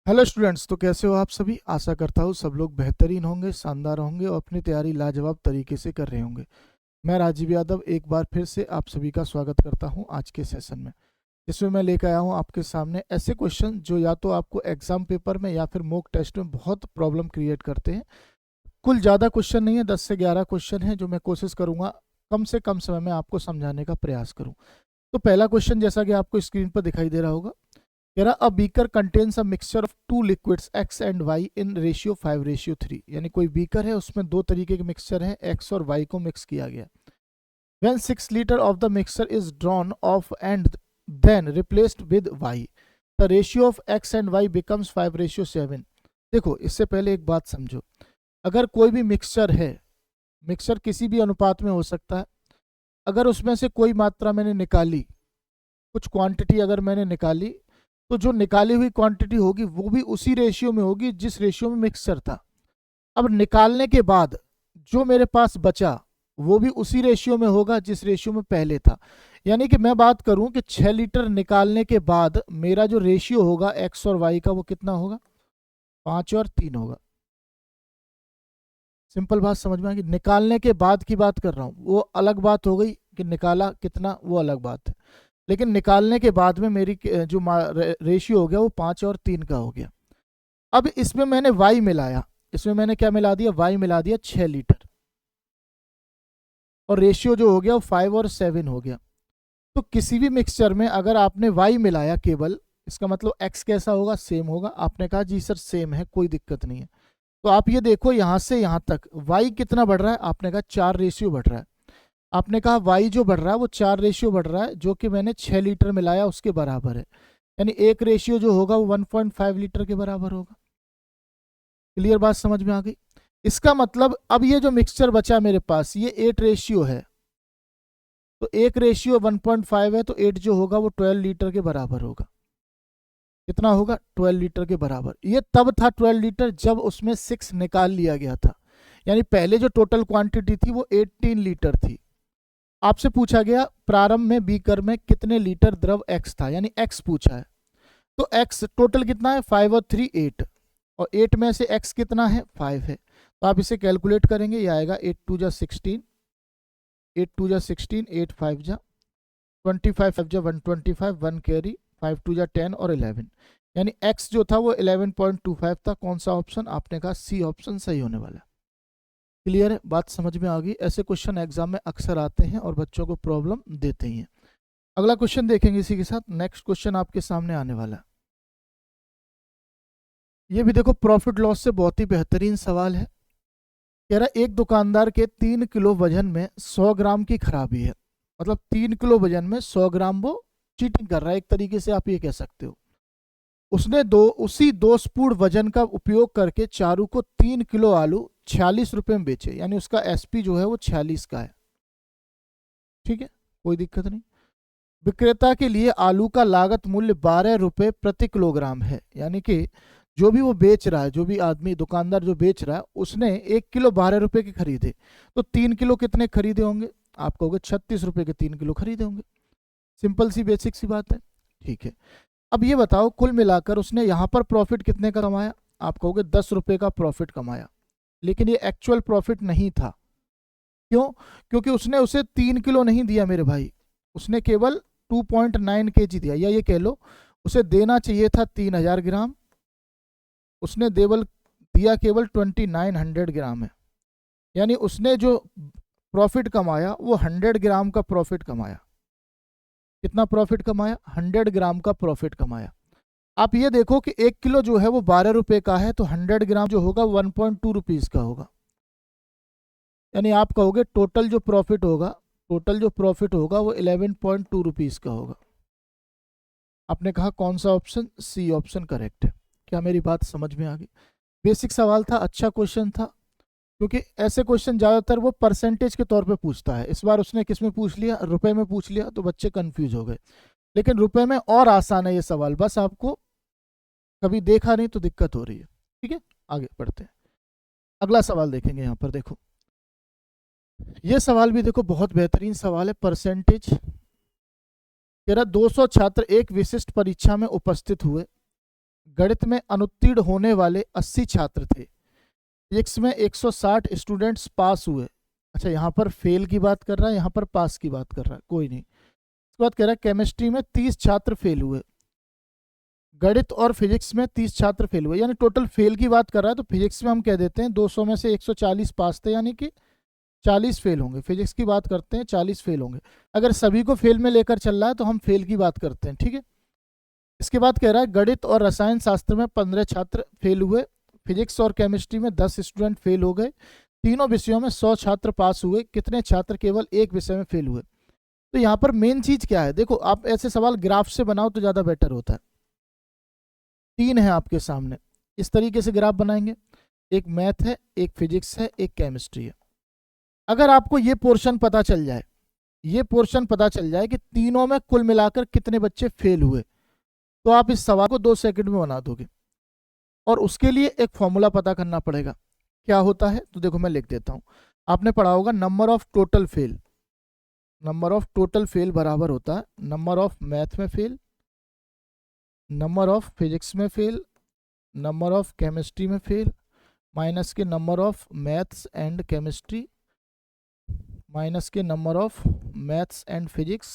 Hello students, तो कैसे हो आप सभी। आशा करता हूँ सब लोग बेहतरीन होंगे, शानदार होंगे और अपनी तैयारी लाजवाब तरीके से कर रहे होंगे। मैं राजीव यादव एक बार फिर से आप सभी का स्वागत करता हूँ आज के सेशन में, जिसमें मैं लेकर आया हूँ आपके सामने ऐसे क्वेश्चन जो या तो आपको एग्जाम पेपर में या फिर मॉक टेस्ट में बहुत प्रॉब्लम क्रिएट करते हैं। कुल ज़्यादा क्वेश्चन नहीं है, 10 से 11 क्वेश्चन है जो मैं कोशिश करूँगा कम से कम समय में आपको समझाने का प्रयास करूँ। तो पहला क्वेश्चन जैसा कि आपको स्क्रीन पर दिखाई दे रहा होगा, कह रहा a beaker contains a mixture of two liquids X and Y in ratio 5:3। यानी कोई बीकर है, उसमें दो तरीके के मिक्सचर हैं, एक्स और वाई को मिक्स किया गया। When 6 litre of the mixture is drawn off and then replaced with Y, the ratio of X and Y becomes 5:7। देखो, इससे पहले एक बात समझो, अगर कोई भी मिक्सचर है, मिक्सचर किसी भी अनुपात में हो सकता है, अगर उसमें से कोई मात्रा मैंने निकाली, कुछ क्वांटिटी अगर मैंने निकाली, तो जो निकाली हुई क्वांटिटी होगी वो भी उसी रेशियो में होगी जिस रेशियो में मिक्सचर था। अब निकालने के बाद जो मेरे पास बचा वो भी उसी रेशियो में होगा जिस रेशियो में पहले था। यानी कि मैं बात करूं कि 6 लीटर निकालने के बाद मेरा जो रेशियो होगा एक्स और वाई का वो कितना होगा, 5 और 3 होगा। सिंपल बात समझ में आ गई। निकालने के बाद की बात कर रहा हूं, वो अलग बात हो गई कि निकाला कितना, वो अलग बात है, लेकिन निकालने के बाद में मेरी जो रेशियो हो गया वो 5 और 3 का हो गया। अब इसमें मैंने वाई मिलाया, इसमें मैंने क्या मिला दिया, वाई मिला दिया 6 लीटर, और रेशियो जो हो गया वो 5 और 7 हो गया। तो किसी भी मिक्सचर में अगर आपने वाई मिलाया केवल, इसका मतलब एक्स कैसा होगा, सेम होगा। आपने कहा जी सर सेम है, कोई दिक्कत नहीं है। तो आप ये देखो, यहां से यहां तक वाई कितना बढ़ रहा है, आपने कहा 4 रेशियो बढ़ रहा है। आपने कहा वाई जो बढ़ रहा है वो 4 रेशियो बढ़ रहा है, जो कि मैंने 6 लीटर मिलाया उसके बराबर है। यानी एक रेशियो जो होगा वो 1.5 लीटर के बराबर होगा। क्लियर बात समझ में आ गई। इसका मतलब अब ये जो मिक्सचर बचा मेरे पास, ये 8 रेशियो है, तो एक रेशियो 1.5 है, तो 8 जो होगा वो 12 लीटर के बराबर होगा। कितना होगा, 12 लीटर के बराबर। ये तब था 12 लीटर जब उसमें 6 निकाल लिया गया था। यानी पहले जो टोटल क्वांटिटी थी वो 18 लीटर थी। आपसे पूछा गया प्रारंभ में बीकर में कितने लीटर द्रव एक्स था, यानी एक्स पूछा है। तो एक्स टोटल कितना है, 5 और 3 8, और 8 में से एक्स कितना है, 5 है। तो आप इसे कैलकुलेट करेंगे, ये आएगा 8 2 जा 16, 8 2 जा 16, 8 5 जा 25, 5 जा 125, 1 कैरी, 5 2 जा 10 और 11। यानी एक्स जो था वो 11.25 था। कौन सा ऑप्शन, आपने कहा सी ऑप्शन सही होने वाला है। क्लियर है, बात समझ में आ गई। ऐसे क्वेश्चन एग्जाम में अक्सर आते हैं और बच्चों को प्रॉब्लम देते ही हैं। अगला क्वेश्चन देखेंगे इसी के साथ। नेक्स्ट क्वेश्चन आपके सामने आने वाला है, ये भी देखो प्रॉफिट लॉस से बहुत ही बेहतरीन सवाल है। कह रहा एक दुकानदार के 3 किलो वजन में 100 ग्राम की खराबी है। मतलब 3 किलो वजन में 100 ग्राम वो चीटिंग कर रहा है, एक तरीके से आप ये कह सकते हो। उसने उसी दोषपूर्ण वजन का उपयोग करके चारू को 3 किलो आलू 46 रुपए में बेचे। यानी उसका एसपी जो है वो 46 का है। ठीक है, कोई दिक्कत नहीं। विक्रेता के लिए आलू का लागत मूल्य 12 रुपए प्रति किलोग्राम है। यानी कि जो भी वो बेच रहा है, जो भी आदमी दुकानदार जो बेच रहा है, उसने 1 किलो 12 रुपए के खरीदे, तो 3 किलो कितने खरीदे होंगे, आप कहोगे 36 रुपए के 3 किलो खरीदे होंगे। सिंपल सी बेसिक सी बात है। ठीक है, अब ये बताओ कुल मिलाकर उसने यहाँ पर प्रॉफिट कितने का कमाया, आप कहोगे 10 रुपए का प्रॉफिट कमाया। लेकिन ये एक्चुअल प्रॉफिट नहीं था। क्यों, क्योंकि उसने उसे 3 किलो नहीं दिया मेरे भाई, उसने केवल 2.9 kg दिया। या ये कह लो उसे देना चाहिए था 3000 ग्राम, उसने दिया केवल 2900 ग्राम है। यानी उसने जो प्रॉफिट कमाया वो 100 ग्राम का प्रॉफिट कमाया। कितना प्रॉफिट कमाया, 100 ग्राम का प्रॉफिट कमाया। आप ये देखो कि 1 किलो जो है वो 12 रुपए का है, तो 100 ग्राम जो होगा 1.2 रुपीज का होगा। यानी आप कहोगे टोटल जो प्रॉफिट होगा, टोटल जो प्रॉफिट होगा वो 11.2 रुपीज का होगा। आपने कहा कौन सा ऑप्शन, सी ऑप्शन करेक्ट है। क्या मेरी बात समझ में आ गई। बेसिक सवाल था, अच्छा क्वेश्चन था, क्योंकि ऐसे क्वेश्चन ज़्यादातर वो परसेंटेज के तौर पे पूछता है। इस बार उसने किस में पूछ लिया, रुपए में पूछ लिया, तो बच्चे कंफ्यूज हो गए। लेकिन रुपए में और आसान है ये सवाल, बस आपको कभी देखा नहीं तो दिक्कत हो रही है। ठीक है, आगे बढ़ते हैं। अगला सवाल देखेंगे। यहाँ पर देखो, ये सवाल भी देखो बहुत बेहतरीन सवाल है। परसेंटेज कह रहा 200 छात्र एक विशिष्ट परीक्षा में उपस्थित हुए, गणित में अनुत्तीर्ण होने वाले 80 छात्र थे, फिजिक्स में 160 स्टूडेंट्स पास हुए। अच्छा, यहाँ पर फेल की बात कर रहा है, यहाँ पर पास की बात कर रहा है, कोई नहीं। इसके बाद कह रहा है केमिस्ट्री में 30 छात्र फेल हुए, गणित और फिजिक्स में 30 छात्र फेल हुए, यानी टोटल फेल की बात कर रहा है। तो फिजिक्स में हम कह देते हैं 200 में से 140 पास थे, यानी कि 40 फेल होंगे। फिजिक्स की बात करते हैं, 40 फेल होंगे। अगर सभी को फेल में लेकर चल रहा है तो हम फेल की बात करते हैं, ठीक है। इसके बाद कह रहा है गणित और रसायन शास्त्र में 15 छात्र फेल हुए, फिजिक्स और केमिस्ट्री में 10 स्टूडेंट फेल हो गए, तीनों विषयों में 100 छात्र पास हुए, कितने छात्र केवल एक विषय में फेल हुए। तो यहाँ पर मेन चीज क्या है, देखो आप ऐसे सवाल ग्राफ से बनाओ तो ज्यादा बेटर होता है। 3 है आपके सामने, इस तरीके से ग्राफ बनाएंगे, एक मैथ है, एक फिजिक्स है, एक केमिस्ट्री है। अगर आपको ये पोर्शन पता चल जाए, ये पोर्शन पता चल जाए कि तीनों में कुल मिलाकर कितने बच्चे फेल हुए, तो आप इस सवाल को 2 सेकंड में बना दोगे। और उसके लिए एक फॉर्मूला पता करना पड़ेगा, क्या होता है तो देखो मैं लिख देता हूं। आपने पढ़ा होगा number of total fail, number of total fail बराबर होता है नंबर ऑफ मैथ में फेल, नंबर ऑफ फिजिक्स में फेल, नंबर ऑफ केमिस्ट्री में फेल, माइनस के number of maths and chemistry, minus के number of maths and physics,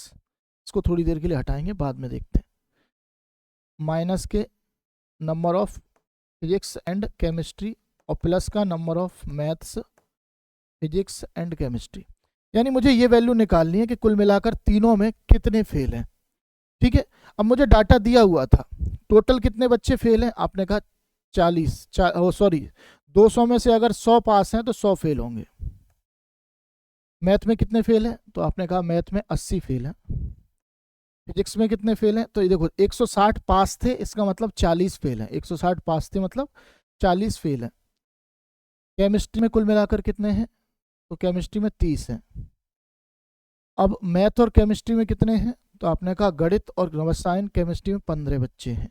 इसको थोड़ी देर के लिए हटाएंगे, बाद में देखते हैं, माइनस के number of physics and chemistry और प्लस का number of maths physics and chemistry. यानी मुझे ये वैल्यू निकालनी है कि कुल मिलाकर तीनों में कितने फेल हैं, ठीक है। अब मुझे डाटा दिया हुआ था, टोटल कितने बच्चे फेल हैं, आपने कहा 40, 200 में से अगर 100 पास हैं तो 100 फेल होंगे। मैथ में कितने फेल हैं, तो आपने कहा मैथ में 80 फेल हैं। फिजिक्स में कितने फेल हैं, तो ये देखो 160 पास थे, इसका मतलब 40 फेल हैं, 160 पास थे मतलब 40 फेल हैं। केमिस्ट्री में कुल मिलाकर कितने हैं, तो केमिस्ट्री में 30 हैं। अब मैथ और केमिस्ट्री में कितने हैं, तो आपने कहा गणित और रसायन केमिस्ट्री में 15 बच्चे हैं।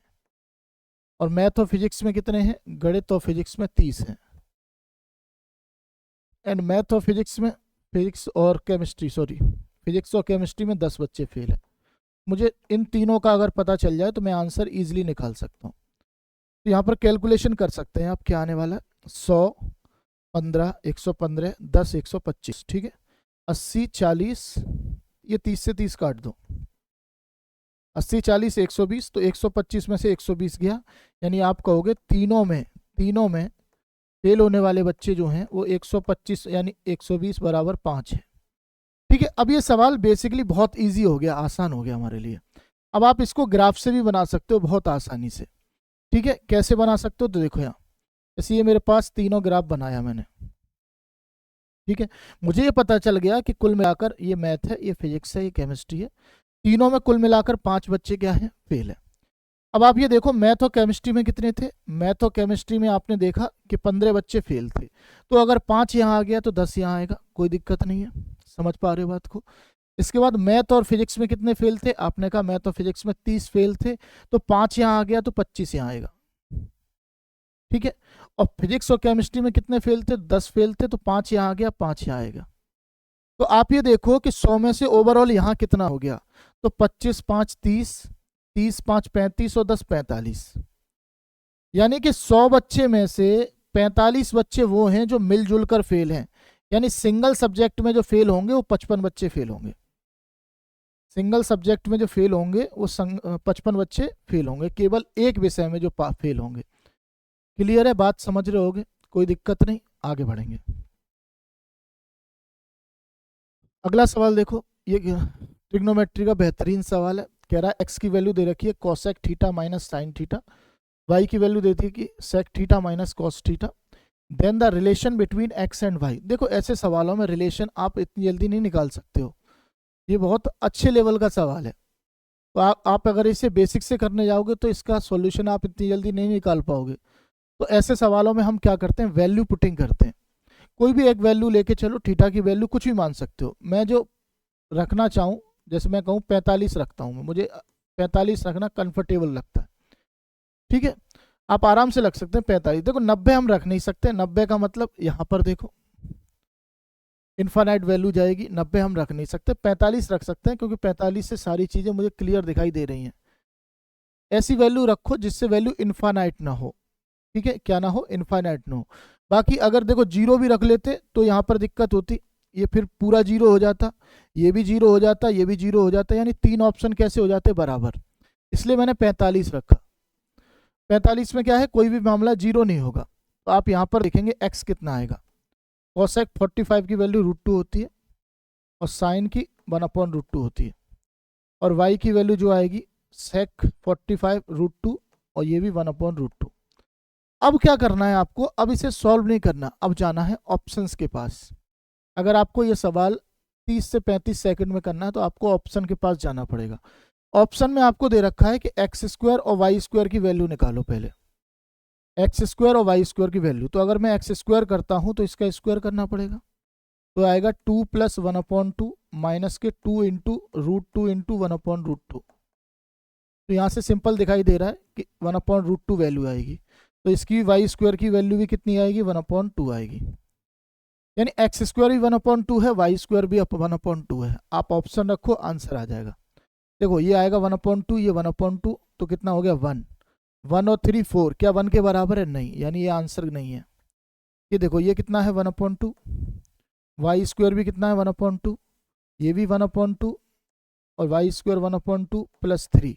और मैथ और फिजिक्स में कितने हैं, गणित और फिजिक्स में 30 हैं। एंड मैथ और फिजिक्स में, फिजिक्स और केमिस्ट्री में 10 बच्चे फेल हैं। मुझे इन तीनों का अगर पता चल जाए तो मैं आंसर इजीली निकाल सकता हूँ। तो यहाँ पर कैलकुलेशन कर सकते हैं आप, क्या आने वाला है, 100, 15, 115, 10, 125, ठीक है। 80, 40, ये 30 से 30 काट दो, 80, 40, 120, तो 125 में से 120 गया, यानी आप कहोगे तीनों में फेल होने वाले बच्चे जो हैं वो 125 यानी 120 बराबर 5 है, ठीक है। अब ये सवाल बेसिकली बहुत इजी हो गया, आसान हो गया हमारे लिए। अब आप इसको ग्राफ से भी बना सकते हो बहुत आसानी से, ठीक है। कैसे बना सकते हो, तो देखो यहाँ जैसे ये मेरे पास तीनों ग्राफ बनाया मैंने, ठीक है। मुझे ये पता चल गया कि कुल मिलाकर ये मैथ है, ये फिजिक्स है, ये केमिस्ट्री है, तीनों में कुल मिलाकर 5 बच्चे क्या है, फेल है। अब आप ये देखो मैथ और केमिस्ट्री में कितने थे, मैथ और केमिस्ट्री में आपने देखा कि 15 बच्चे फेल थे, तो अगर 5 यहाँ आ गया तो 10 यहाँ आएगा, कोई दिक्कत नहीं है, समझ पा रहे हो बात को। इसके बाद मैथ और फिजिक्स में कितने फेल थे, आपने कहा मैथ और फिजिक्स में 30 फेल थे, तो 5 यहाँ आ गया तो 25 यहाँ आएगा, ठीक है। और फिजिक्स और केमिस्ट्री में कितने फेल थे, 10 फेल थे, तो 5 यहाँ आ गया, 5 यहाँ आएगा। तो आप ये देखो कि 100 में से ओवरऑल यहाँ कितना हो गया, तो 25, 5, 30, 30, 5, 35 और 10, 45, यानी कि 100 बच्चे में से 45 बच्चे वो हैं जो मिलजुल कर फेल हैं, यानी सिंगल सब्जेक्ट में जो फेल होंगे वो 55 बच्चे फेल होंगे, सिंगल सब्जेक्ट में जो फेल होंगे वो 55 बच्चे फेल होंगे, केवल एक विषय में जो फेल होंगे। क्लियर है बात, समझ रहे होगे, कोई दिक्कत नहीं, आगे बढ़ेंगे। अगला सवाल देखो, ये ट्रिग्नोमेट्री का बेहतरीन सवाल है। कह रहा है एक्स की वैल्यू दे रखी है cosec theta minus sine theta, Y की वैल्यू देती है कि sec theta minus cos theta, then the relation between X and Y. देखो ऐसे सवालों में रिलेशन आप इतनी जल्दी नहीं निकाल सकते हो, ये बहुत अच्छे लेवल का सवाल है। तो आप अगर इसे बेसिक से करने जाओगे तो इसका सॉल्यूशन आप इतनी जल्दी नहीं निकाल पाओगे। तो ऐसे सवालों में हम क्या करते हैं, वैल्यू पुटिंग करते हैं। कोई भी एक वैल्यू लेके चलो, थीटा की वैल्यू कुछ भी मान सकते हो, मैं जो रखना चाहूँ, जैसे मैं कहूँ 45 रखता हूँ, मुझे 45 रखना कंफर्टेबल लगता है, ठीक है। आप आराम से रख सकते हैं 45। देखो 90 हम रख नहीं सकते, 90 का मतलब यहाँ पर देखो इनफाइनाइट वैल्यू जाएगी, 90 हम रख नहीं सकते, 45 रख सकते हैं, क्योंकि 45 से सारी चीज़ें मुझे क्लियर दिखाई दे रही हैं। ऐसी वैल्यू रखो जिससे वैल्यू इनफाइनाइट ना हो, ठीक है, क्या ना हो, इनफाइनाइट ना हो। बाकी अगर देखो जीरो भी रख लेते तो यहाँ पर दिक्कत होती, ये फिर पूरा जीरो हो जाता, ये भी जीरो हो जाता, ये भी जीरो हो जाता, यानी तीन ऑप्शन कैसे हो जाते बराबर। इसलिए मैंने 45 रखा। 45 में क्या है, कोई भी मामला जीरो नहीं होगा। तो आप यहाँ पर देखेंगे एक्स कितना आएगा। कोसेक 45 की वैल्यू √2 होती है और साइन की 1/√2 होती है, और वाई की वैल्यू जो आएगी सेक 45 √2 और ये भी 1/√2। अब क्या करना है आपको, अब इसे सॉल्व नहीं करना, अब जाना है ऑप्शंस के पास। अगर आपको ये सवाल 30 से 35 सेकंड में करना है तो आपको ऑप्शन के पास जाना पड़ेगा। ऑप्शन में आपको दे रखा है कि एक्स स्क्वायर और वाई स्क्वायर की वैल्यू निकालो पहले, एक्स स्क्वायर और वाई स्क्वायर की वैल्यू। तो अगर मैं एक्स स्क्वायर करता हूं तो इसका स्क्वायर करना पड़ेगा, तो आएगा 2 + 1/2 माइनस के 2 इंटू √2 इंटू 1/√2। तो यहाँ से सिंपल दिखाई दे रहा है कि 1/√2 वैल्यू आएगी, तो इसकी वाई स्क्वायर की वैल्यू भी कितनी आएगी, 1/2 आएगी। यानी एक्स स्क्वायर भी 1/2 है, वाई स्क्वायर भी 1/2 है। आप ऑप्शन रखो, आंसर आ जाएगा। देखो ये आएगा 1/2, ये 1/2, तो कितना हो गया 1। 1 और 3 4, क्या 1 के बराबर है, नहीं, यानी ये आंसर नहीं है। ये देखो ये कितना है 1/2, वाई स्क्वायर भी कितना है 1/2, ये भी 1/2 और वाई स्क्वायर 1/2 प्लस 3।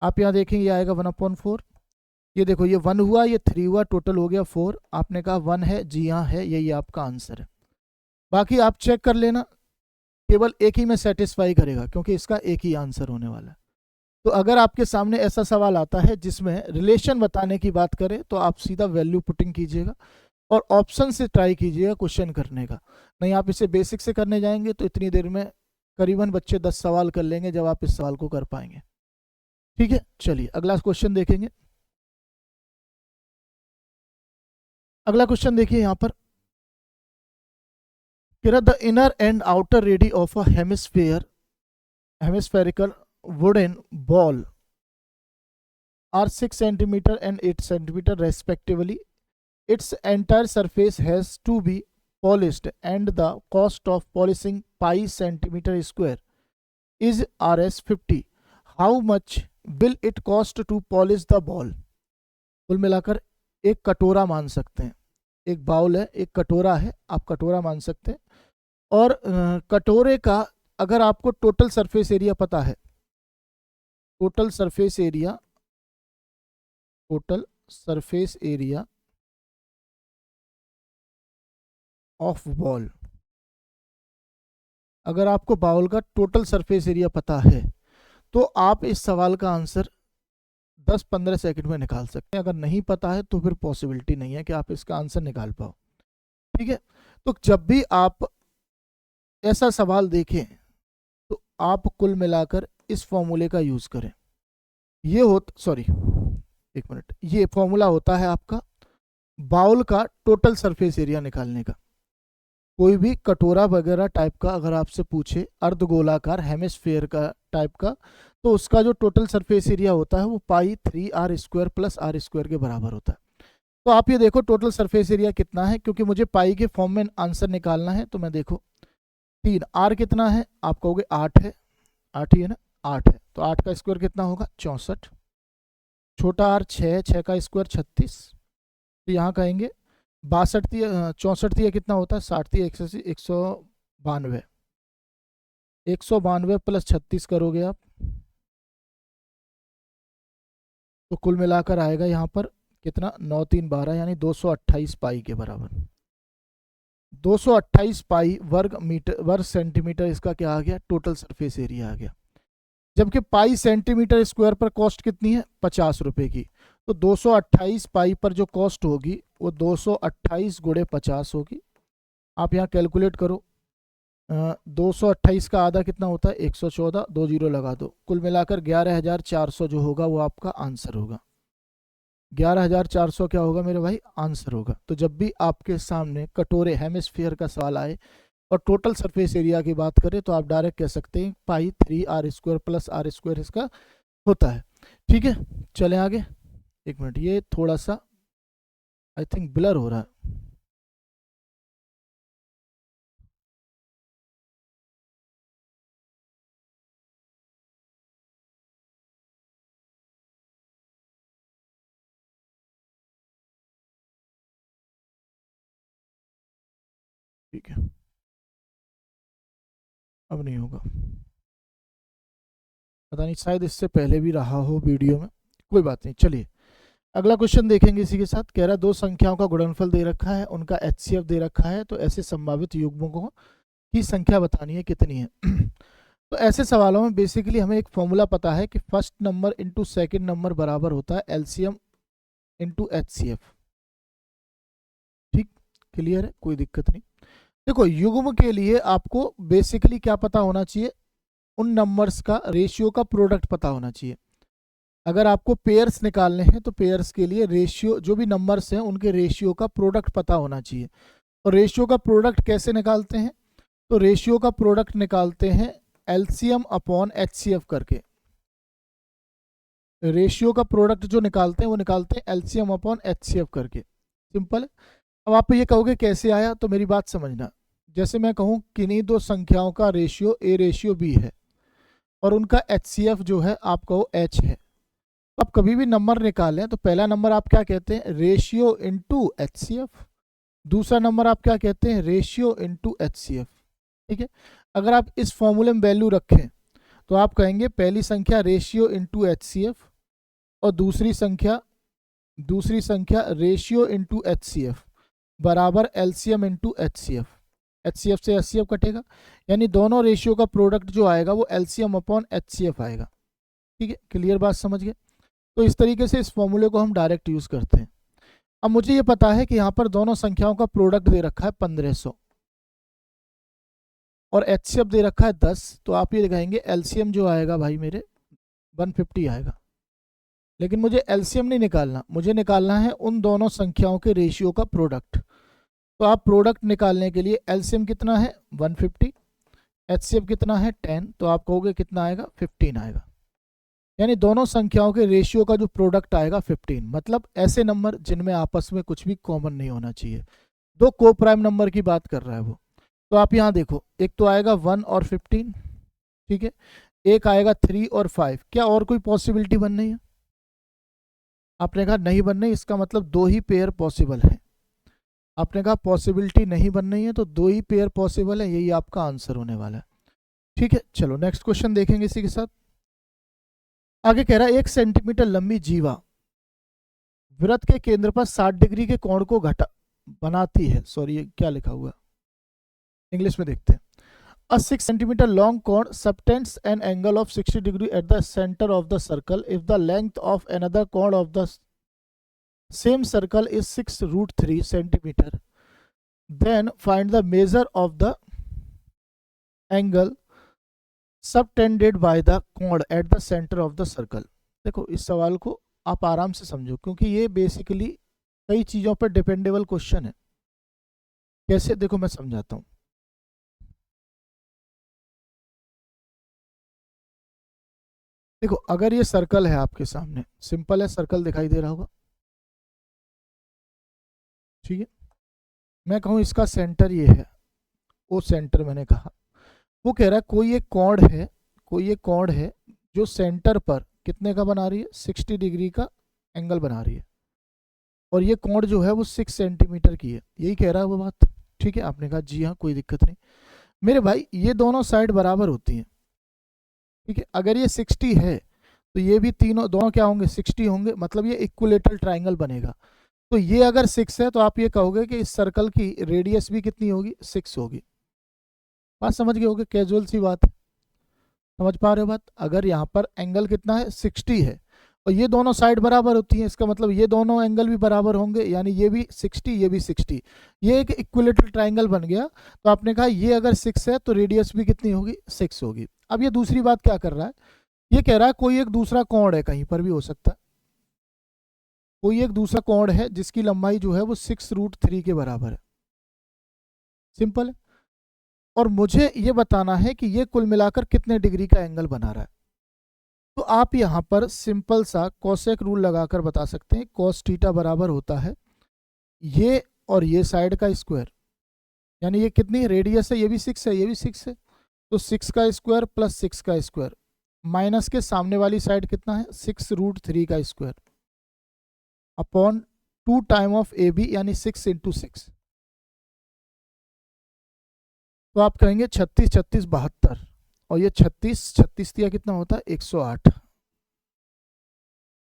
आप यहाँ देखेंगे ये आएगा 1/4। ये देखो ये 1 हुआ, ये 3 हुआ, टोटल हो गया 4। आपने कहा 1 है, जी हाँ है, यही आपका आंसर है। बाकी आप चेक कर लेना, केवल एक ही में सेटिस्फाई करेगा क्योंकि इसका एक ही आंसर होने वाला है। तो अगर आपके सामने ऐसा सवाल आता है जिसमें रिलेशन बताने की बात करें तो आप सीधा वैल्यू पुटिंग कीजिएगा और ऑप्शन से ट्राई कीजिएगा क्वेश्चन करने का। नहीं आप इसे बेसिक से करने जाएंगे तो इतनी देर में करीबन बच्चे 10 सवाल कर लेंगे जब आप इस सवाल को कर पाएंगे। ठीक है, चलिए अगला क्वेश्चन देखेंगे। अगला क्वेश्चन देखिए यहाँ पर, the inner and outer ready of a hemispherical wooden ball are 6 centimeter and 8 centimeter respectively. Its entire surface has to be polished and the cost of polishing pi centimeter square is Rs 50. How much will it cost to polish the ball? कुल मिलाकर एक कटोरा मान सकते हैं, एक bowl है, एक कटोरा है, आप कटोरा मान सकते हैं। और कटोरे का अगर आपको टोटल सरफेस एरिया पता है, total surface area of ball, अगर आपको बाउल का टोटल सरफेस एरिया पता है तो आप इस सवाल का आंसर 10-15 सेकंड में निकाल सकते हैं। अगर नहीं पता है तो फिर पॉसिबिलिटी नहीं है कि आप इसका आंसर निकाल पाओ। ठीक है, तो जब भी आप ऐसा सवाल देखें तो आप कुल मिलाकर इस फॉर्मूले का यूज करें। ये सॉरी एक मिनट, ये फॉर्मूला होता है आपका बाउल का टोटल सरफेस एरिया निकालने का। कोई भी कटोरा वगैरह टाइप का अगर आपसे पूछे, अर्धगोलाकार हेमिस्फेयर का टाइप का, तो उसका जो टोटल सरफेस एरिया होता है वो π3r² + r² के बराबर होता है। तो आप ये देखो टोटल सरफेस एरिया कितना है, क्योंकि मुझे पाई के फॉर्म में आंसर निकालना है। तो मैं देखो 3, आर कितना है, आप कहोगे 8 है, 8 ही है ना, 8 है, तो 8 का स्क्वायर कितना होगा 64, छोटा आर 6, 6 का स्क्वायर 36, तो यहाँ कहेंगे 62 64 कितना होता है 60 192, 192 + 36 करोगे आप तो कुल मिलाकर आएगा यहाँ पर कितना 9 3 12, यानी 228 पाई के बराबर। 228 पाई वर्ग सेंटीमीटर इसका क्या आ गया, टोटल सरफेस एरिया आ गया। जबकि पाई सेंटीमीटर स्क्वायर पर कॉस्ट कितनी है 50 रुपए की, तो 228 पाई पर जो कॉस्ट होगी वो 228 × 50 होगी। आप यहाँ कैलकुलेट करो, 228 का आधा कितना होता है 114, 2 जीरो लगा दो, कुल मिलाकर 11,400 जो होगा वो आपका आंसर होगा। 11,400 क्या होगा मेरे भाई, आंसर होगा। तो जब भी आपके सामने कटोरे हेमिस्फीयर का सवाल आए और टोटल सरफेस एरिया की बात करें तो आप डायरेक्ट कह सकते हैं π3r² + r² इसका होता है। ठीक है, चलें आगे। एक मिनट, ये थोड़ा सा आई थिंक ब्लर हो रहा है। ठीक है, अब नहीं होगा, पता नहीं, शायद इससे पहले भी रहा हो वीडियो में, कोई बात नहीं। चलिए अगला क्वेश्चन देखेंगे इसी के साथ। कह रहा है दो संख्याओं का गुणनफल दे रखा है, उनका एचसीएफ दे रखा है, तो ऐसे संभावित युग्मकों की संख्या बतानी है कितनी है। तो ऐसे सवालों में बेसिकली हमें एक फॉर्मूला पता है कि first number into second number बराबर होता है एलसीएम इंटू एचसीएफ। ठीक, क्लियर है, कोई दिक्कत नहीं। देखो युग्म के लिए आपको बेसिकली क्या पता होना चाहिए, उन नंबर्स का रेशियो का प्रोडक्ट पता होना चाहिए। अगर आपको पेयर्स निकालने हैं तो पेयर्स के लिए रेशियो, जो भी नंबर्स हैं उनके रेशियो का प्रोडक्ट पता होना चाहिए। और रेशियो का प्रोडक्ट कैसे निकालते हैं, तो रेशियो का प्रोडक्ट निकालते हैं एलसीएम अपॉन एचसीएफ करके। रेशियो का प्रोडक्ट जो निकालते हैं वो निकालते हैं एलसीएम अपॉन एचसीएफ करके, सिंपल है। अब आप ये कहोगे कैसे आया, तो मेरी बात समझना। जैसे मैं कहूँ किन्हीं दो संख्याओं का रेशियो ए रेशियो बी है और उनका एचसीएफ जो है आप कहो एच है। अब कभी भी नंबर निकालें तो पहला नंबर आप क्या कहते हैं, रेशियो इंटू एचसीएफ। दूसरा नंबर आप क्या कहते हैं, रेशियो इंटू एचसीएफ। ठीक है, अगर आप इस फॉर्मूले में वैल्यू रखें तो आप कहेंगे पहली संख्या रेशियो इंटू एचसीएफ और दूसरी संख्या रेशियो इंटू एचसीएफ बराबर एलसीएम इंटू एचसीएफ। एचसीएफ से एचसीएफ कटेगा, यानी दोनों रेशियो का प्रोडक्ट जो आएगा वो एलसीएम अपॉन एचसीएफ आएगा। ठीक है, क्लियर बात समझ गए। तो इस तरीके से इस फॉर्मूले को हम डायरेक्ट यूज करते हैं। अब मुझे ये पता है कि यहाँ पर दोनों संख्याओं का प्रोडक्ट दे रखा है 1500 और एचसीएफ दे रखा है 10, तो आप ये कहेंगे एलसीएम जो आएगा भाई मेरे 150 आएगा। लेकिन मुझे एलसीएम नहीं निकालना, मुझे निकालना है उन दोनों संख्याओं के रेशियो का प्रोडक्ट। तो आप प्रोडक्ट निकालने के लिए एलसीएम कितना है 150, एचसीएफ कितना है 10, तो आप कहोगे कितना आएगा 15 आएगा। यानी दोनों संख्याओं के रेशियो का जो प्रोडक्ट आएगा 15, मतलब ऐसे नंबर जिनमें आपस में कुछ भी कॉमन नहीं होना चाहिए। दो को प्राइम नंबर की बात कर रहा है वो। तो आप यहाँ देखो, एक तो आएगा 1 और 15, ठीक है, एक आएगा 3 और 5। क्या और कोई पॉसिबिलिटी बन रही है? आपने कहा नहीं बन रही, इसका मतलब दो ही पेयर पॉसिबल है। आपने कहा पॉसिबिलिटी नहीं बन रही है, तो दो ही पेयर पॉसिबल है, यही आपका आंसर होने वाला है। ठीक है, चलो नेक्स्ट क्वेश्चन देखेंगे इसी के साथ। आगे कह रहा है 1 सेंटीमीटर लंबी जीवा वृत्त के केंद्र पर 60 डिग्री के कोण को बनाती है। सॉरी, ये क्या लिखा हुआ, इंग्लिश में देखते हैं। A 6 centimeter long cone subtends an angle of 60 degree at the center of the circle if the length of another cone of the same circle is 6√3 centimeter. Then find the measure of the angle subtended by the cone at the center of the circle. देखो इस सवाल को आप आराम से समझो, क्योंकि ये बेसिकली कई चीज़ों पर डिपेंडेबल क्वेश्चन है। कैसे, देखो मैं समझाता हूँ। देखो अगर ये सर्कल है आपके सामने, सिंपल है, सर्कल दिखाई दे रहा होगा, ठीक है। मैं कहूँ इसका सेंटर ये है, वो सेंटर मैंने कहा, वो कह रहा है कोई एक कोण है जो सेंटर पर कितने का बना रही है, 60 डिग्री का एंगल बना रही है, और ये कोण जो है वो 6 सेंटीमीटर की है, यही कह रहा है वो बात। ठीक है, आपने कहा जी हाँ, कोई दिक्कत नहीं मेरे भाई, ये दोनों साइड बराबर होती हैं। ठीक है, अगर ये 60 है तो ये भी दोनों क्या होंगे, 60 होंगे, मतलब ये इक्विलेटरल ट्राइंगल बनेगा। तो ये अगर 6 है तो आप ये कहोगे कि इस सर्कल की रेडियस भी कितनी होगी, 6 होगी। बात समझ गए होगे, कैजुअल सी बात है, समझ पा रहे हो बात। अगर यहाँ पर एंगल कितना है, 60 है, और ये दोनों साइड बराबर होती हैं, इसका मतलब ये दोनों एंगल भी बराबर होंगे, यानी ये भी 60 ये भी 60, ये एक इक्विलेटरल ट्राइंगल बन गया। तो आपने कहा ये अगर 6 है तो रेडियस भी कितनी होगी, 6 होगी। अब ये दूसरी बात क्या कर रहा है, ये कह रहा है कोई एक दूसरा कोण है, कहीं पर भी हो सकता है, कोई एक दूसरा कोण है जिसकी लंबाई जो है वो 6√3 के बराबर है, सिंपल है। और मुझे ये बताना है कि ये कुल मिलाकर कितने डिग्री का एंगल बना रहा है। तो आप यहाँ पर सिंपल सा कोसेक रूल लगाकर बता सकते हैं। कॉस थीटा बराबर होता है ये और ये साइड का स्क्वायर, यानी ये कितनी रेडियस है, ये भी 6 है, ये भी 6 है, तो 6 का स्क्वायर प्लस 6 का स्क्वायर माइनस के सामने वाली साइड कितना है, 6√3 का square upon 2 time of A B, यानी 6 × 6। तो आप कहेंगे 36 36 72, और ये 36 36 दिया कितना होता है 108,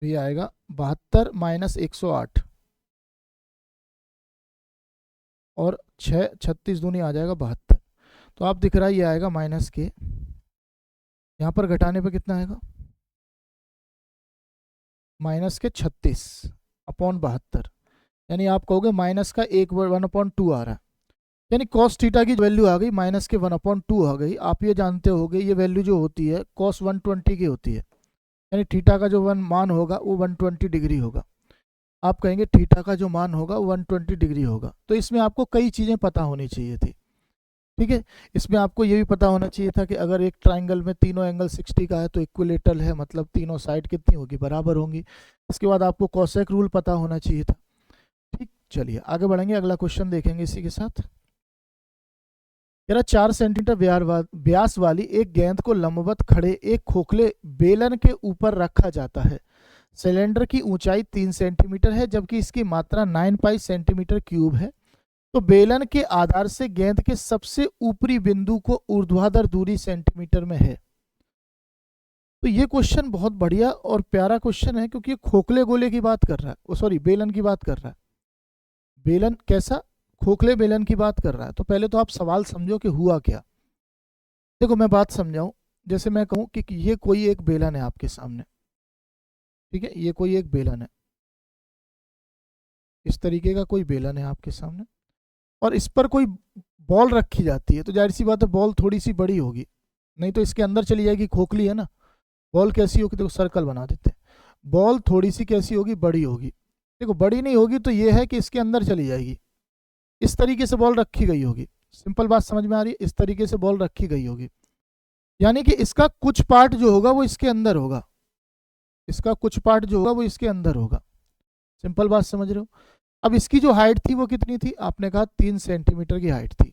ये आएगा 72 माइनस 108, और 6 36 दूनी आ जाएगा 72। तो आप दिख रहा है ये आएगा माइनस के, यहाँ पर घटाने पे कितना आएगा माइनस के 36 अपॉन 72, यानी आप कहोगे माइनस का 1/2 आ रहा है, यानी कॉस थीटा की वैल्यू आ गई माइनस के 1/2 आ गई। आप ये जानते होगे ये वैल्यू जो होती है कॉस 120 की होती है, यानी थीटा का जो मान होगा वो 120 डिग्री होगा। आप कहेंगे थीटा का जो मान होगा वो 120 डिग्री होगा। तो इसमें आपको कई चीज़ें पता होनी चाहिए थी, ठीक है। इसमें आपको ये भी पता होना चाहिए था कि अगर एक ट्राइंगल में तीनों एंगल 60 का है तो इक्विलेटरल है, मतलब तीनों साइड कितनी होगी बराबर होंगी। इसके बाद आपको कॉसेक रूल पता होना चाहिए था, ठीक। चलिए आगे बढ़ेंगे, अगला क्वेश्चन देखेंगे इसी के साथ। कह रहा 4 सेंटीमीटर व्यास वाली एक गेंद को लंबवत खड़े एक खोखले बेलन के ऊपर रखा जाता है। सिलेंडर की ऊंचाई 3 सेंटीमीटर है जबकि इसकी मात्रा 9 पाई सेंटीमीटर क्यूब है। तो बेलन के आधार से गेंद के सबसे ऊपरी बिंदु को ऊर्ध्वाधर दूरी सेंटीमीटर में है। तो ये क्वेश्चन बहुत बढ़िया और प्यारा क्वेश्चन है, क्योंकि खोखले गोले की बात कर रहा है, सॉरी बेलन की बात कर रहा है। बेलन कैसा, खोखले बेलन की बात कर रहा है। तो पहले तो आप सवाल समझो कि हुआ क्या। देखो मैं बात समझाऊं, जैसे मैं कहूं कि ये कोई एक बेलन है आपके सामने, ठीक है, ये कोई एक बेलन है, इस तरीके का कोई बेलन है आपके सामने, और इस पर कोई बॉल रखी जाती है। तो जाहिर सी बात है बॉल थोड़ी सी बड़ी होगी, नहीं तो इसके अंदर चली जाएगी, खोखली है ना। बॉल कैसी होगी, देखो सर्कल बना देते हैं, बॉल थोड़ी सी कैसी होगी, बड़ी होगी। देखो बड़ी नहीं होगी तो ये है कि इसके अंदर चली जाएगी, इस तरीके से बॉल रखी गई होगी। सिंपल बात समझ में आ रही है, इस तरीके से बॉल रखी गई होगी, यानी कि इसका कुछ पार्ट जो होगा वो इसके अंदर होगा, इसका कुछ पार्ट जो होगा वो इसके अंदर होगा। सिंपल बात समझ रहे हो। अब इसकी जो हाइट थी वो कितनी थी, आपने कहा 3 सेंटीमीटर की हाइट थी,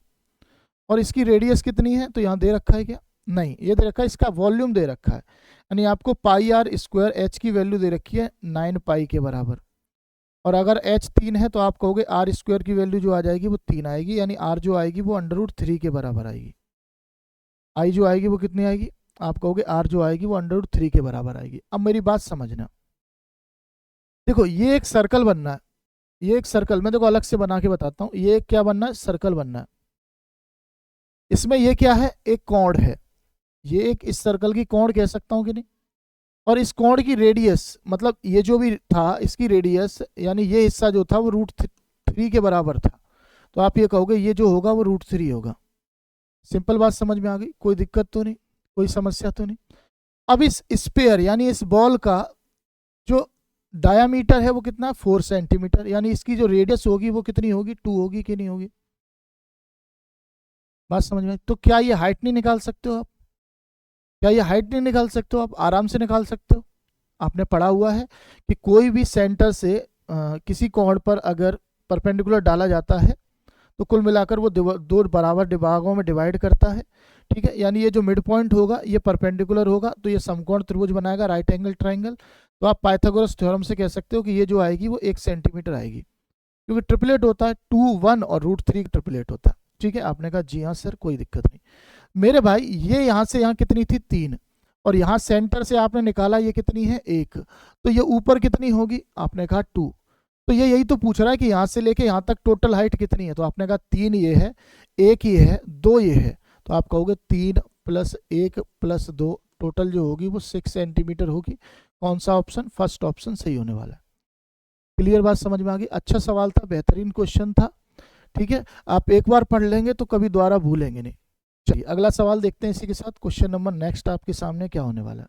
और इसकी रेडियस कितनी है, तो यहाँ दे रखा है क्या, नहीं ये दे रखा है, इसका वॉल्यूम दे रखा है, यानी आपको पाई आर स्क्वायर एच की वैल्यू दे रखी है 9 पाई के बराबर। और अगर h 3 है तो आप कहोगे आर स्क्वायर की वैल्यू जो आ जाएगी वो 3 आएगी, यानी r जो आएगी वो √3 के बराबर आएगी। i जो आएगी वो कितनी आएगी, आप कहोगे r जो आएगी वो √3 के बराबर आएगी। अब मेरी बात समझना, देखो ये एक सर्कल बनना है, ये एक सर्कल, मैं देखो अलग से बना के बताता हूँ, ये क्या बनना है, सर्कल बनना है। इसमें ये क्या है, एक कोण है, ये एक इस सर्कल की कोण कह सकता हूँ कि नहीं। और इस कोण की रेडियस, मतलब ये जो भी था इसकी रेडियस, यानी ये हिस्सा जो था वो √3 के बराबर था। तो आप ये कहोगे ये जो होगा वो √3 होगा। सिंपल बात समझ में आ गई, कोई दिक्कत तो नहीं, कोई समस्या तो नहीं। अब इस स्पेयर यानी इस बॉल का जो डायामीटर है वो कितना, 4 सेंटीमीटर, यानी इसकी जो रेडियस होगी वो कितनी होगी, 2 होगी कि नहीं होगी, बात समझ में। तो क्या ये हाइट नहीं निकाल सकते हो आप, क्या ये हाइट नहीं निकाल सकते हो आप, आराम से निकाल सकते हो। आपने पढ़ा हुआ है कि कोई भी सेंटर से किसी कोण पर अगर परपेंडिकुलर डाला जाता है तो कुल मिलाकर वो दो बराबर भागों में डिवाइड करता है, ठीक है। यानी ये जो मिड पॉइंट होगा ये परपेंडिकुलर होगा तो ये समकोण त्रिभुज बनाएगा, राइट एंगल ट्राइंगल। तो आप पाइथागोरस थ्योरम से कह सकते हो कि ये जो आएगी वो 1 सेंटीमीटर आएगी, क्योंकि ट्रिपलेट होता है 2 1 और √3 ट्रिपलेट होता है, ठीक है। आपने कहा जी हाँ सर कोई दिक्कत नहीं। मेरे भाई ये यहाँ से यहाँ कितनी थी 3, और यहाँ सेंटर से आपने निकाला ये कितनी है 1, तो ये ऊपर कितनी होगी, आपने कहा 2। तो ये यही तो पूछ रहा है कि यहाँ से लेके यहाँ तक टोटल हाइट कितनी है, तो आपने कहा 3 ये है, 1 ये है, 2 ये है, तो आप कहोगे 3 + 1 + 2 टोटल जो होगी वो 6 सेंटीमीटर होगी। कौन सा ऑप्शन, फर्स्ट ऑप्शन सही होने वाला है। क्लियर बात समझ में आ गई, अच्छा सवाल था, बेहतरीन क्वेश्चन था, ठीक है। आप एक बार पढ़ लेंगे तो कभी दोबारा भूलेंगे नहीं। चलिए अगला सवाल देखते हैं इसी के साथ। क्वेश्चन नंबर नेक्स्ट आपके सामने क्या होने वाला है,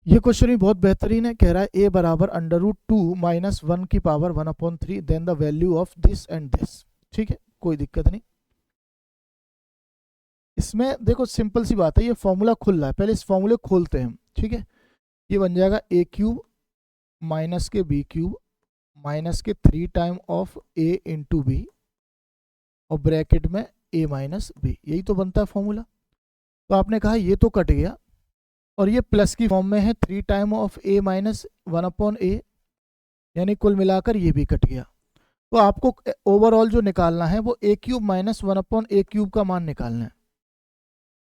ये क्वेश्चन भी बहुत बेहतरीन है। कह रहा है a बराबर √2 - 1 की power 1/3 then the value of this and this, ठीक है, कोई दिक्कत नहीं। इसमें देखो सिंपल सी बात है, ये फॉर्मूला खुल रहा है, पहले इस फॉर्मूले खोलते हैं हम, ठीक है। ये बन जाएगा a³ - के b³ - 3 time of a × b और ब्रैकेट में a - b, यही तो बनता है फॉर्मूला। तो आपने कहा ये तो कट गया, और ये प्लस की फॉर्म में है 3 टाइम ऑफ a - 1/a, यानी कुल मिलाकर ये भी कट गया। तो आपको ओवरऑल जो निकालना है वो ए क्यूब माइनस 1/a³ का मान निकालना है।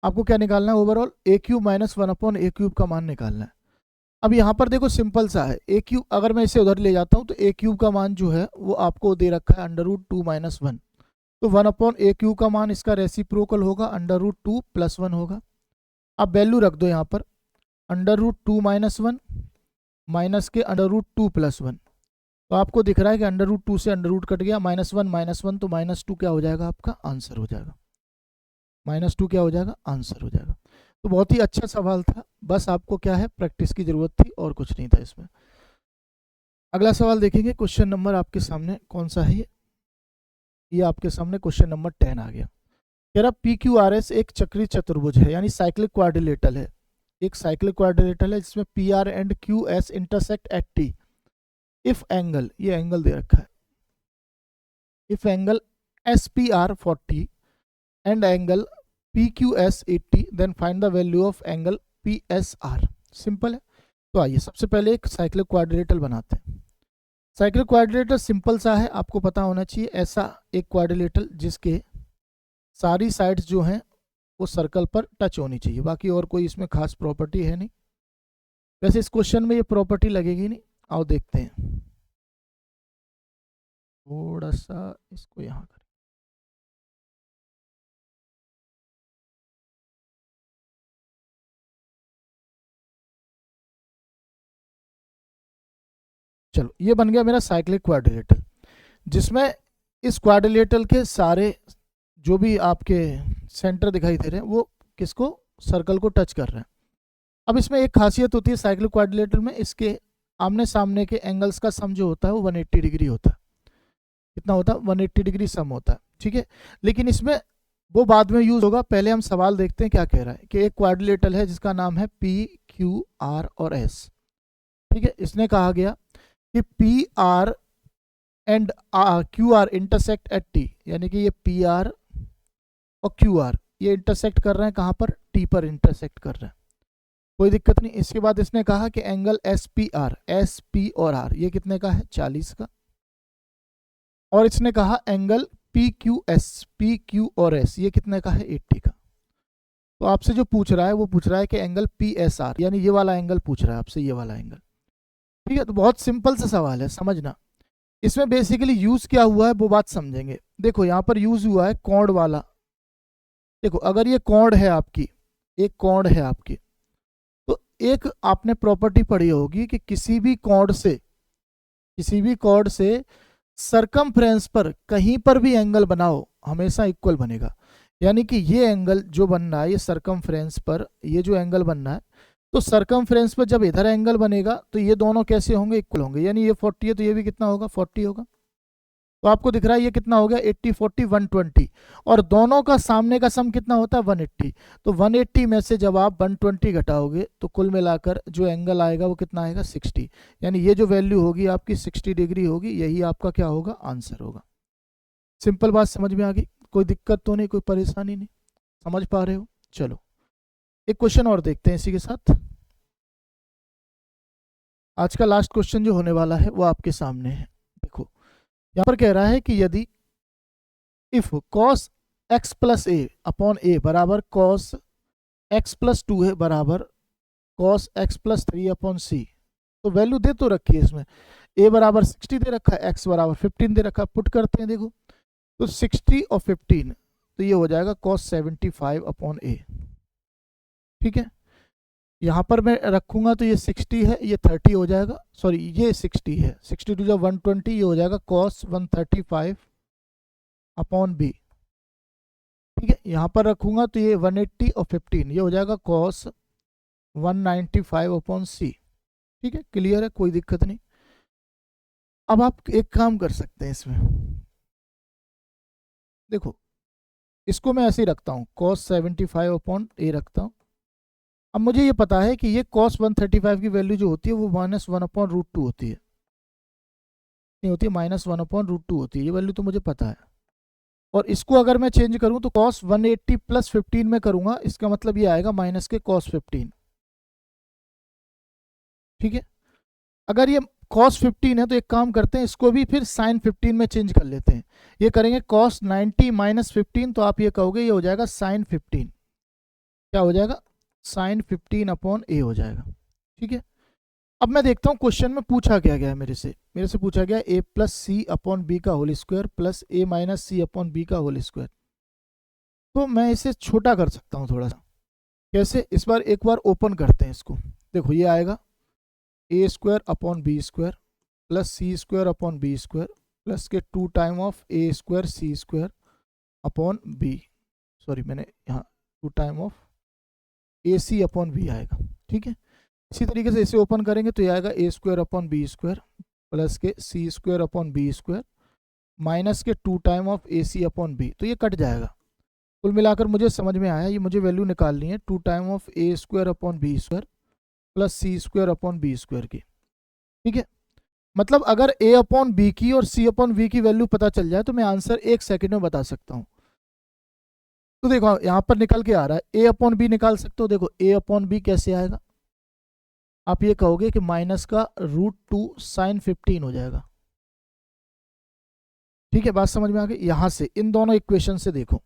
आपको क्या निकालना है? ओवरऑल ए क्यूब माइनस 1/a³ का मान निकालना है। अब यहाँ पर देखो सिंपल सा है, ए क्यूब अगर मैं इसे उधर ले जाता हूँ तो ए क्यूब का मान जो है वो आपको दे रखा है √2 - 1, तो 1/a³ का मान इसका रेसिप्रोकल होगा, √2 + 1 होगा। अब वैल्यू रख दो यहाँ पर, √2 - 1 माइनस के √2 + 1, तो आपको दिख रहा है कि √2 से √ कट गया, -1 तो -2 क्या हो जाएगा? आपका आंसर हो जाएगा, -2 क्या हो जाएगा? आंसर हो जाएगा। तो बहुत ही अच्छा सवाल था, बस आपको क्या है, प्रैक्टिस की जरूरत थी और कुछ नहीं था इसमें। अगला सवाल देखेंगे, क्वेश्चन नंबर आपके सामने कौन सा है? ये आपके सामने क्वेश्चन नंबर 10 आ गया। कह रहा PQRS एक चक्रीय चतुर्भुज है, यानी साइक्लिक क्वाड्रिलेटरल है, एक साइक्लिक क्वाड्रिलेटरल है जिसमें PR and QS intersect at T। If angle, ये एंगल दे रखा है, if angle SPR 40 and angle PQS 80, then find the value of angle PSR। Simple है। तो आइए सबसे पहले एक साइक्लिक क्वाड्रिलेटरल बनाते हैं। साइक्लिक क्वाड्रिलेटरल सिंपल सा है, आपको पता होना चाहिए, ऐसा एक क्वाड्रिलेटरल जिसके सारी साइड्स जो हैं वो सर्कल पर टच होनी चाहिए, बाकी और कोई इसमें खास प्रॉपर्टी है नहीं। वैसे इस क्वेश्चन में ये प्रॉपर्टी लगेगी नहीं, आओ देखते हैं। थोड़ा सा इसको यहाँ करें, चलो ये बन गया मेरा साइक्लिक क्वाड्रिलेटरल, जिसमें इस क्वाड्रिलेटरल के सारे जो भी आपके सेंटर दिखाई दे रहे हैं वो किसको? सर्कल को टच कर रहे हैं। अब इसमें एक खासियत होती है साइक्लिक क्वाड्रिलेटरल में, इसके आमने सामने के एंगल्स का सम जो होता है वो 180 डिग्री होता है। कितना होता है? 180 डिग्री सम होता है, ठीक है। लेकिन इसमें वो बाद में यूज होगा, पहले हम सवाल देखते हैं क्या कह रहा है। कि एक क्वाड्रिलेटरल है जिसका नाम है PQR और S, ठीक है। इसने कहा गया कि PR and QR intersect at T, यानी कि ये PR और QR ये इंटरसेक्ट कर रहे हैं कहाँ पर? T पर इंटरसेक्ट कर रहे हैं, कोई दिक्कत नहीं। इसके बाद इसने कहा कि एंगल SPR, SP और R ये कितने का है? 40 का। और इसने कहा एंगल PQS, PQ और S ये कितने का है? 80 का। तो आपसे जो पूछ रहा है वो पूछ रहा है कि एंगल PSR, यानी ये वाला एंगल पूछ रहा है आपसे, ये वाला एंगल, ठीक है। तो बहुत सिंपल सा सवाल है, समझना। इसमें बेसिकली यूज क्या हुआ है वो बात समझेंगे। देखो यहाँ पर यूज हुआ है कोण वाला। देखो अगर ये कोण है आपकी, एक कोण है आपकी, तो एक आपने प्रॉपर्टी पढ़ी होगी कि किसी भी कोण से सरकमफ्रेंस पर कहीं पर भी एंगल बनाओ हमेशा इक्वल बनेगा। यानी कि ये एंगल जो बन रहा है, ये सरकमफ्रेंस पर ये जो एंगल बनना है, तो सरकमफ्रेंस पर जब इधर एंगल बनेगा तो ये दोनों कैसे होंगे? इक्वल होंगे। यानी ये 40 है तो ये भी कितना होगा? 40 होगा। तो आपको दिख रहा है ये कितना हो गया? 80 40 120, और दोनों का सामने का सम कितना होता है? 180। तो 180 में से जब आप 120 घटाओगे तो कुल मिलाकर जो एंगल आएगा वो कितना आएगा? 60। यानी ये जो वैल्यू होगी आपकी 60 डिग्री होगी, यही आपका क्या होगा? आंसर होगा। सिंपल बात समझ में आ गई? कोई दिक्कत तो नहीं, कोई परेशानी नहीं, समझ पा रहे हो? चलो एक क्वेश्चन और देखते हैं इसी के साथ। आज का लास्ट क्वेश्चन जो होने वाला है वो आपके सामने है। देखो यहाँ पर कह रहा है कि यदि if cos x + a upon a बराबर cos x + 2 है बराबर cos x + 3 अपॉन c, तो वैल्यू दे तो रखी है इसमें, a बराबर 60 दे रखा है, x बराबर 15 दे रखा है। पुट करते हैं, देखो तो 60 और 15, तो ये हो जाएगा cos 75 अपॉन a, ठीक है। यहाँ पर मैं रखूंगा तो ये 60 है, ये 30 हो जाएगा, सॉरी ये 60 है, 60 टू 120, ये हो जाएगा cos 135 अपॉन b, ठीक है। यहाँ पर रखूंगा तो ये 180 और 15, ये हो जाएगा cos 195 अपॉन c, ठीक है। क्लियर है? कोई दिक्कत नहीं। अब आप एक काम कर सकते हैं इसमें, देखो इसको मैं ऐसे ही रखता हूँ, cos 75 अपॉन a रखता हूँ। अब मुझे ये पता है कि ये cos 135 की वैल्यू जो होती है वो -1/√2 होती है, नहीं होती है, -1/√2 होती है, ये वैल्यू तो मुझे पता है। और इसको अगर मैं चेंज करूं तो cos 180 + 15 में करूंगा, इसका मतलब ये आएगा माइनस के cos 15, ठीक है। अगर ये cos 15 है तो एक काम करते हैं, इसको भी फिर sin 15 में चेंज कर लेते हैं। ये करेंगे cos 90 माइनस 15, तो आप ये कहोगे ये हो जाएगा sin 15। क्या हो जाएगा? sin 15 अपॉन a हो जाएगा। ठीक है, अब मैं देखता हूँ क्वेश्चन में पूछा क्या गया है मेरे से पूछा गया a plus c upon b का whole square plus a minus c upon b का होल स्क्वायर। तो मैं इसे छोटा कर सकता हूँ थोड़ा सा। कैसे? इस बार एक बार ओपन करते हैं इसको। देखो ये आएगा a square upon B square plus C square upon B square plus के 2 time of a square C square upon B, sorry मैंने यहाँ 2 time of A C upon B आएगा। ठीक है, इसी तरीके से इसे ओपन करेंगे तो ये आएगा a square upon B square plus के c square upon B square minus के 2 time of A C upon b. तो ये कट जाएगा। कुल मिलाकर मुझे समझ में आया, ये मुझे वैल्यू निकालनी है 2 time of a square upon B square plus C square upon B square की। ठीक है, मतलब अगर a अपॉन बी की और c अपॉन v की वैल्यू पता चल जाए तो मैं आंसर 1 सेकंड में बता सकता हूँ। तो देखो यहाँ पर निकल के आ रहा है a अपॉन बी निकाल सकते हो। देखो a अपॉन बी कैसे आएगा? आप ये कहोगे कि माइनस का √2 साइन 15 हो जाएगा। ठीक है, बात समझ में आ गई? यहां से इन दोनों इक्वेशन से देखो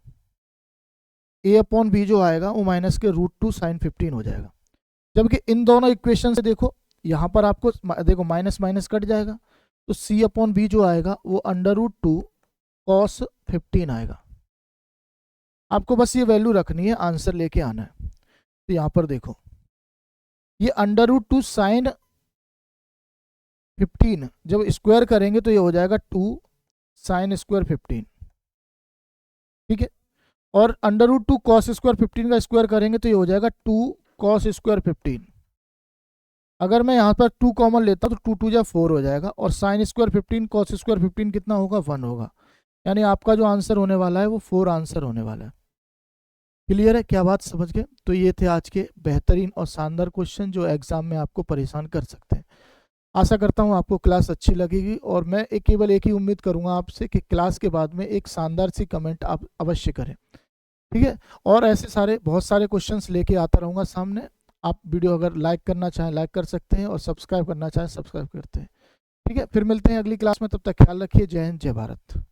a अपॉन बी जो आएगा वो माइनस के √2 साइन 15 हो जाएगा। जबकि इन दोनों इक्वेशन से देखो यहाँ पर आपको देखो माइनस माइनस कट जाएगा, तो c अपॉन बी जो आएगा वो √2 कॉस 15 आएगा। आपको बस ये वैल्यू रखनी है, आंसर लेके आना है। तो यहाँ पर देखो ये √2 साइन 15 जब स्क्वायर करेंगे तो ये हो जाएगा 2 साइन स्क्वायर 15। ठीक है, और √2 कॉस स्क्वायर 15 का स्क्वायर करेंगे तो ये हो जाएगा 2 कॉस स्क्वायर 15। अगर मैं यहाँ पर 2 कॉमन लेता हूँ तो 2 2 जा 4 हो जाएगा, और साइन स्क्वायर 15 कॉस स्क्वायर 15 कितना होगा? 1 होगा। यानी आपका जो आंसर होने वाला है वो 4 आंसर होने वाला है। क्लियर है? क्या बात समझ गए? तो ये थे आज के बेहतरीन और शानदार क्वेश्चन जो एग्जाम में आपको परेशान कर सकते हैं। आशा करता हूँ आपको क्लास अच्छी लगेगी, और मैं केवल एक ही उम्मीद करूँगा आपसे कि क्लास के बाद में एक शानदार सी कमेंट आप अवश्य करें। ठीक है, और ऐसे सारे बहुत सारे क्वेश्चंस लेके आता रहूँगा सामने। आप वीडियो अगर लाइक करना चाहें लाइक कर सकते हैं, और सब्सक्राइब करना चाहें सब्सक्राइब करते हैं। ठीक है, फिर मिलते हैं अगली क्लास में, तब तक ख्याल रखिए। जय हिंद, जय भारत।